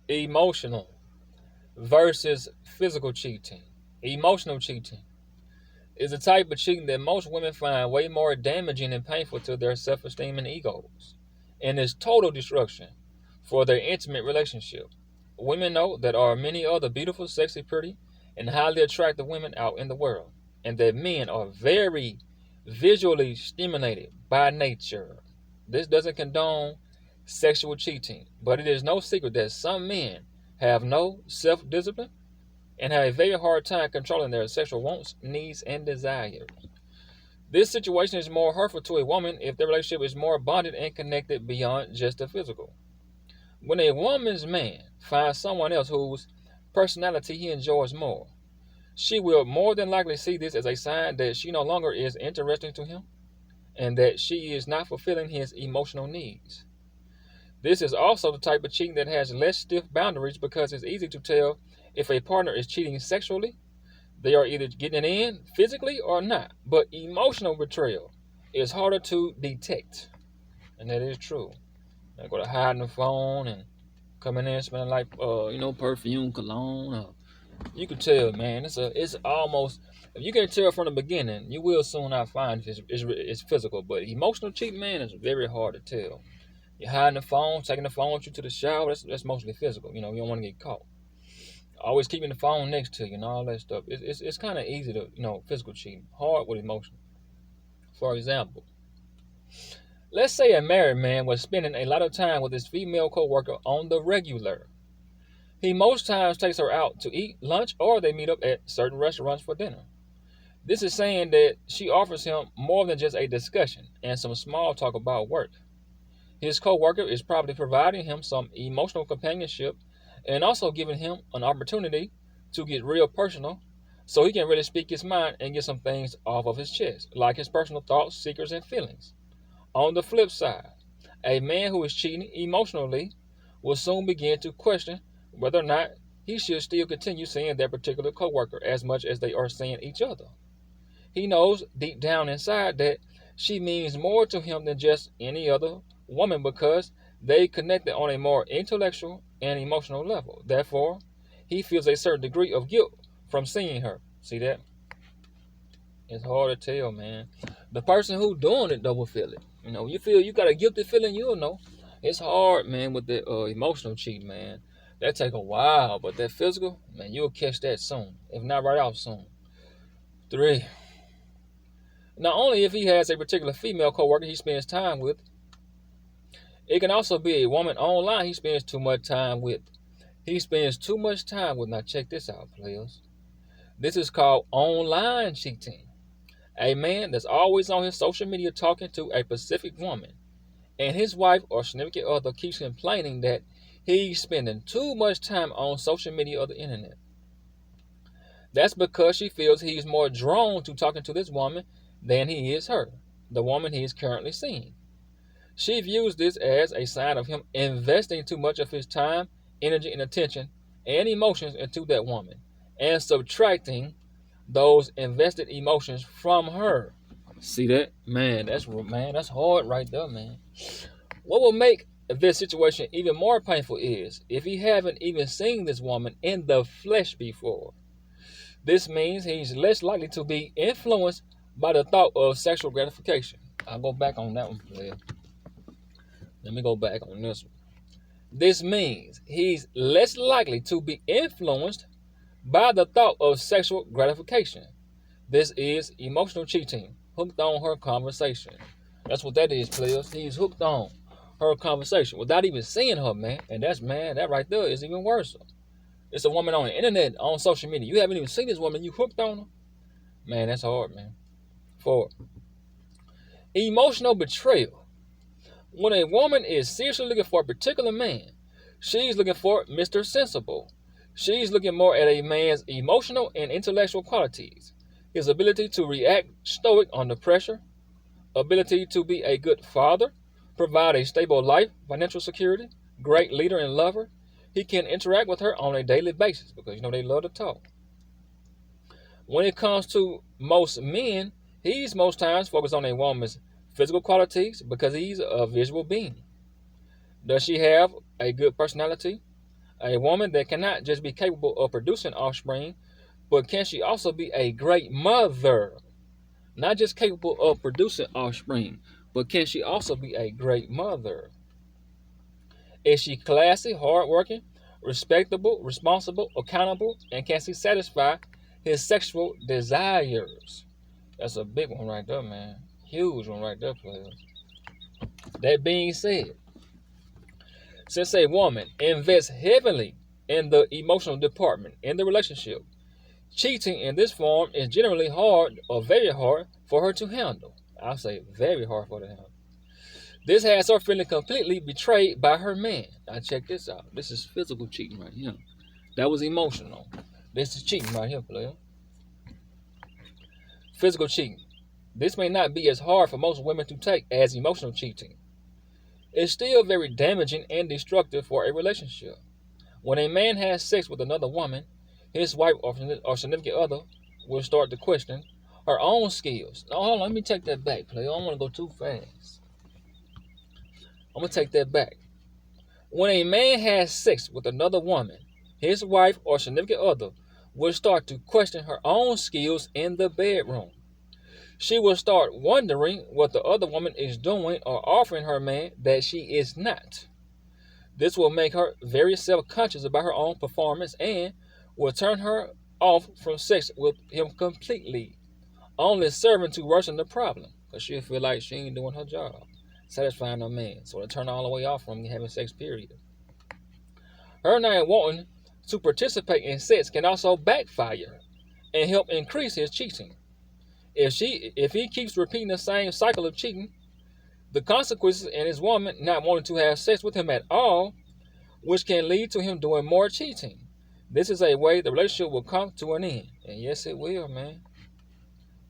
Emotional versus physical cheating. Emotional cheating is a type of cheating that most women find way more damaging and painful to their self esteem and egos, and is total destruction for their intimate relationship. Women know that are many other beautiful, sexy, pretty, and highly attractive women out in the world, and that men are very visually stimulated by nature. This doesn't condone sexual cheating, but it is no secret that some men have no self discipline and have a very hard time controlling their sexual wants, needs, and desires. This situation is more hurtful to a woman if the relationship is more bonded and connected beyond just the physical. When a woman's man finds someone else whose personality he enjoys more, she will more than likely see this as a sign that she no longer is interesting to him and that she is not fulfilling his emotional needs. This is also the type of cheating that has less stiff boundaries because it's easy to tell if a partner is cheating sexually. They are either getting it in physically or not. But emotional betrayal is harder to detect. And that is true. They go to hiding the phone and coming in smelling like perfume, cologne. You can tell, man. It's almost, if you can tell from the beginning, you will soon not find if it's physical. But emotional cheating, man, is very hard to tell. You're hiding the phone, taking the phone with you to the shower. That's mostly physical. You don't want to get caught. Always keeping the phone next to you and all that stuff. It's kind of easy to physical cheating. Hard with emotional. For example, let's say a married man was spending a lot of time with his female coworker on the regular. He most times takes her out to eat lunch or they meet up at certain restaurants for dinner. This is saying that she offers him more than just a discussion and some small talk about work. His coworker is probably providing him some emotional companionship and also giving him an opportunity to get real personal so he can really speak his mind and get some things off of his chest, like his personal thoughts, secrets, and feelings. On the flip side, a man who is cheating emotionally will soon begin to question whether or not he should still continue seeing that particular coworker as much as they are seeing each other. He knows deep down inside that she means more to him than just any other woman because they connected on a more intellectual and emotional level. Therefore, he feels a certain degree of guilt from seeing her. See that? It's hard to tell, man. The person who doing it though will feel it. You feel you got a guilty feeling, you'll know. It's hard, man, with the emotional cheat, man. That take a while, but that physical, man, you'll catch that soon. If not right off soon. Three. Not only if he has a particular female coworker he spends time with, it can also be a woman online he spends too much time with. He spends too much time with. Now check this out, players. This is called online cheating. A man that's always on his social media talking to a specific woman, and his wife or significant other keeps complaining that he's spending too much time on social media or the internet. That's because she feels he's more drawn to talking to this woman than he is her, the woman he is currently seeing. She views this as a sign of him investing too much of his time, energy, and attention and emotions into that woman and subtracting those invested emotions from her. See that? That's hard right there, man. What will make this situation even more painful is if he haven't even seen this woman in the flesh before. This means he's less likely to be influenced by the thought of sexual gratification. I'll go back on that one, player. Let me go back on this one. This means he's less likely to be influenced by the thought of sexual gratification. This is emotional cheating, hooked on her conversation. That's what that is, players. He's hooked on her conversation without even seeing her, man. And that right there is even worse. It's a woman on the internet, on social media. You haven't even seen this woman, you hooked on her. Man, that's hard, man. 4. Emotional betrayal. When a woman is seriously looking for a particular man, she's looking for Mr. Sensible. She's looking more at a man's emotional and intellectual qualities, his ability to react stoic under pressure, ability to be a good father, provide a stable life, financial security, great leader and lover. He can interact with her on a daily basis because they love to talk. When it comes to most men, he's most times focused on a woman's physical qualities because he's a visual being. Does she have a good personality, A woman that cannot just be capable of producing offspring, but can she also be a great mother? Not just capable of producing offspring, but can she also be a great mother? Is she classy, hardworking, respectable, responsible, accountable, and can she satisfy his sexual desires? That's a big one right there, man. Huge one right there, players. That being said, since a woman invests heavily in the emotional department in the relationship, cheating in this form is generally hard or very hard for her to handle. I'll say very hard for her to handle. This has her feeling completely betrayed by her man. Now check this out. This is physical cheating right here. That was emotional. This is cheating right here, player. Physical cheating. This may not be as hard for most women to take as emotional cheating. It's still very damaging and destructive for a relationship. When a man has sex with another woman, his wife or significant other will start to question her own skills. Now, hold on, let me take that back, player. I don't want to go too fast. I'm going to take that back. When a man has sex with another woman, his wife or significant other will start to question her own skills in the bedroom. She will start wondering what the other woman is doing or offering her man that she is not. This will make her very self-conscious about her own performance and will turn her off from sex with him completely, only serving to worsen the problem because she'll feel like she ain't doing her job, satisfying her man. So to turn all the way off from having sex, period. Her not wanting to participate in sex can also backfire and help increase his cheating. If he keeps repeating the same cycle of cheating, the consequences in his woman not wanting to have sex with him at all, which can lead to him doing more cheating. This is a way the relationship will come to an end. And yes, it will, man.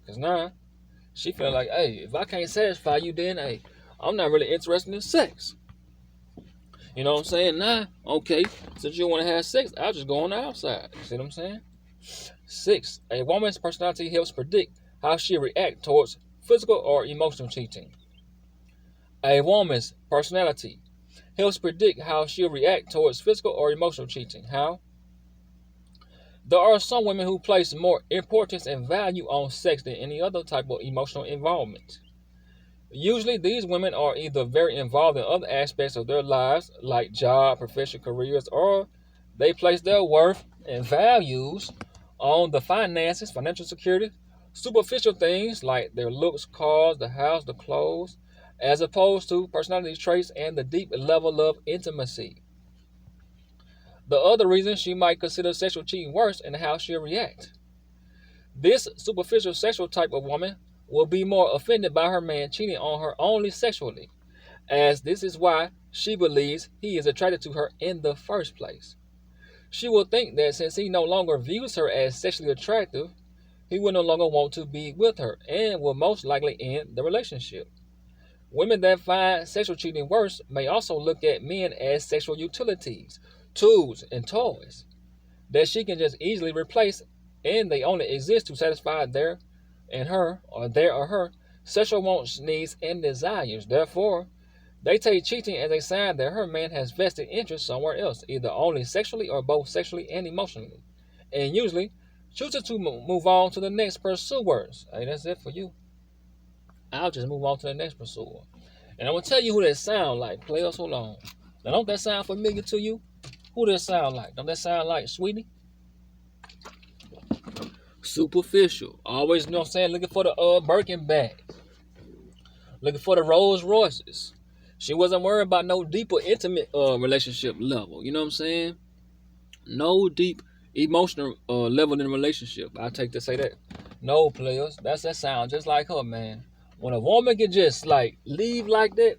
Because now, she feel like, hey, if I can't satisfy you, then, hey, I'm not really interested in sex. You know what I'm saying? Nah, okay, since you want to have sex, I'll just go on the outside. You see what I'm saying? 6, a woman's personality helps predict how she react towards physical or emotional cheating. A woman's personality helps predict how she'll react towards physical or emotional cheating. How? There are some women who place more importance and value on sex than any other type of emotional involvement. Usually, these women are either very involved in other aspects of their lives, like job, professional careers, or they place their worth and values on the finances, financial security, superficial things like their looks, cars, the house, the clothes, as opposed to personality traits and the deep level of intimacy. The other reason she might consider sexual cheating worse and how she'll react. This superficial sexual type of woman will be more offended by her man cheating on her only sexually, as this is why she believes he is attracted to her in the first place. She will think that since he no longer views her as sexually attractive, he will no longer want to be with her and will most likely end the relationship. Women that find sexual cheating worse may also look at men as sexual utilities, tools, and toys that she can just easily replace, and they only exist to satisfy their or her sexual wants, needs, and desires. Therefore, they take cheating as a sign that her man has vested interest somewhere else, either only sexually or both sexually and emotionally, and usually chooses to move on to the next pursuers. Hey, that's it for you. I'll just move on to the next pursuer. And I'm going to tell you who that sound like. Players, hold on. Now, don't that sound familiar to you? Who that sound like? Don't that sound like Sweetie? Superficial. Always, you know what I'm saying, looking for the Birkin bag. Looking for the Rolls Royces. She wasn't worried about no deeper, intimate relationship level. You know what I'm saying? No deep emotional level in a relationship. I take to say that. No, players. That sound just like her, man. When a woman can just like leave like that,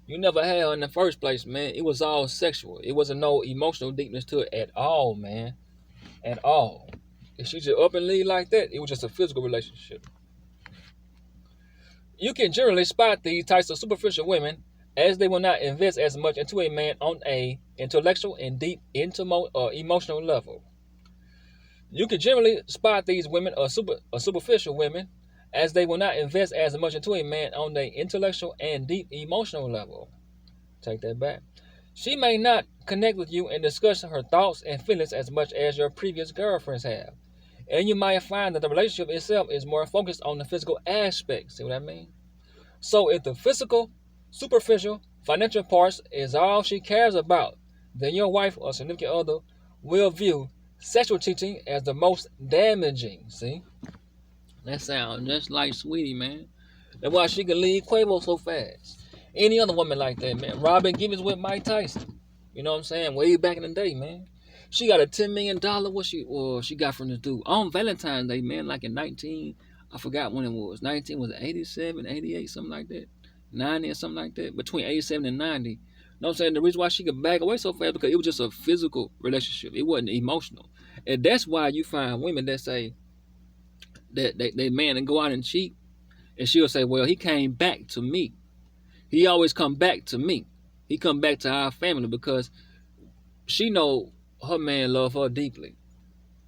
you never had her in the first place, man. It was all sexual. It wasn't no emotional deepness to it at all, man. At all. If she just up and leave like that, it was just a physical relationship. You can generally spot these types of superficial women as they will not invest as much into a man on a intellectual and deep emotional level. You can generally spot these women or superficial women as they will not invest as much into a man on the intellectual and deep emotional level. Take that back. She may not connect with you and discuss her thoughts and feelings as much as your previous girlfriends have. And you might find that the relationship itself is more focused on the physical aspects. See what I mean? So if the physical, superficial, financial parts is all she cares about, then your wife or significant other will view sexual cheating as the most damaging. See? That sounds just like Sweetie, man. That's why she can leave Quavo so fast. Any other woman like that, man. Robin Givens with Mike Tyson. You know what I'm saying? Way back in the day, man. She got a $10 million. What she got from this dude on Valentine's Day, man. Like in 19, I forgot when it was. 19 was it 87, 88, something like that. 90 or something like that. Between 87 and 90. You know what I'm saying? The reason why she could back away so fast because it was just a physical relationship. It wasn't emotional, and that's why you find women that say that they man and go out and cheat, and she'll say, "Well, he came back to me. He always come back to me. He come back to our family because she know her man love her deeply."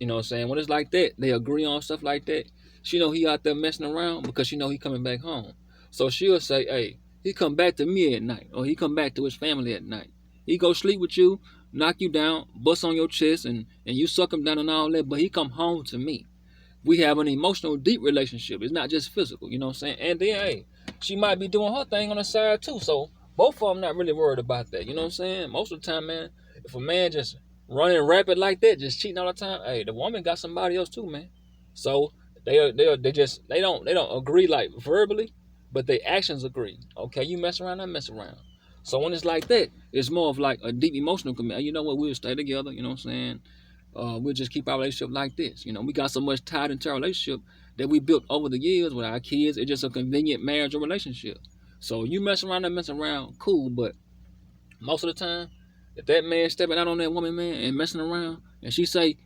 You know what I'm saying? When it's like that, they agree on stuff like that. She know he out there messing around because she know he coming back home. So she'll say, "Hey, he come back to me at night, or he come back to his family at night. He go sleep with you, knock you down, bust on your chest, and you suck him down and all that. But he come home to me. We have an emotional, deep relationship. It's not just physical, you know what I'm saying?" And then, hey, she might be doing her thing on the side too. So both of them not really worried about that. You know what I'm saying? Most of the time, man, if a man just running rapid like that, just cheating all the time, hey, the woman got somebody else too, man. So they don't agree like verbally, but their actions agree. Okay, you mess around, I mess around. So when it's like that, it's more of like a deep emotional commitment. You know what? We'll stay together. You know what I'm saying? We'll just keep our relationship like this. You know, we got so much tied into our relationship that we built over the years with our kids. It's just a convenient marriage or relationship. So you mess around and mess around, cool. But most of the time, if that man stepping out on that woman, man, and messing around, and she say,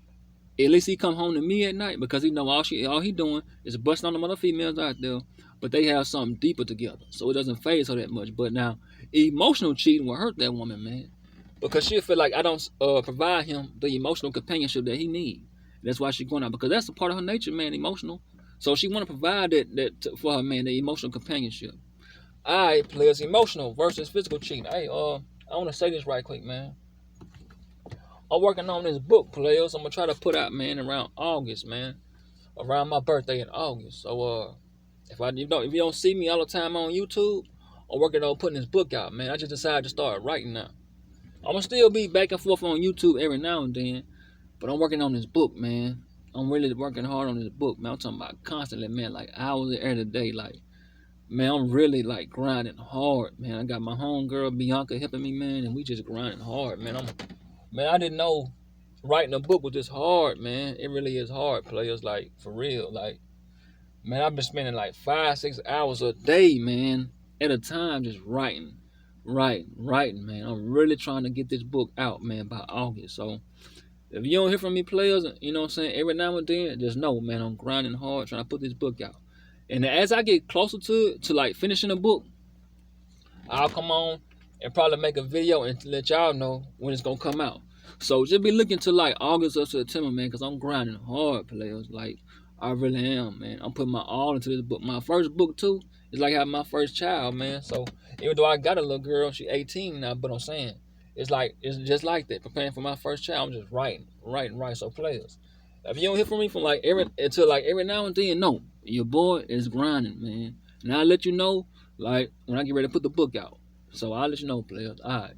at least he come home to me at night because he know all he doing is busting on the other females out there, but they have something deeper together, so it doesn't phase her that much. But now, emotional cheating will hurt that woman, man, because she'll feel like I don't provide him the emotional companionship that he needs. That's why she's going out because that's a part of her nature, man, emotional. So she want to provide for her man, the emotional companionship. All right, players, emotional versus physical cheating. Hey, I want to say this right quick, man. I'm working on this book, players. I'm gonna try to put out, man, around August, man, around my birthday in August. So, if you don't see me all the time on YouTube, I'm working on putting this book out, man. I just decided to start writing now. I'm gonna still be back and forth on YouTube every now and then, but I'm working on this book, man. I'm really working hard on this book, man. I'm talking about constantly, man, like hours every day, like, man, I'm really like grinding hard, man. I got my homegirl Bianca helping me, man, and we just grinding hard, man. Man, I didn't know writing a book was this hard, man. It really is hard, players, like, for real. Like, man, I've been spending like 5-6 hours a day, man, at a time just writing, man. I'm really trying to get this book out, man, by August. So if you don't hear from me, players, you know what I'm saying, every now and then, just know, man, I'm grinding hard trying to put this book out. And as I get closer to like finishing the book, I'll come on and probably make a video and let y'all know when it's gonna come out. So just be looking to like August or September, man, because I'm grinding hard, players. Like, I really am, man. I'm putting my all into this book. My first book too is like having my first child, man. So even though I got a little girl, she 18 now, but I'm saying it's just like that. Preparing for my first child, I'm just writing. So players, if you don't hear from me from like every now and then, no, your boy is grinding, man. And I'll let you know like when I get ready to put the book out. So I'll let you know, players. All right.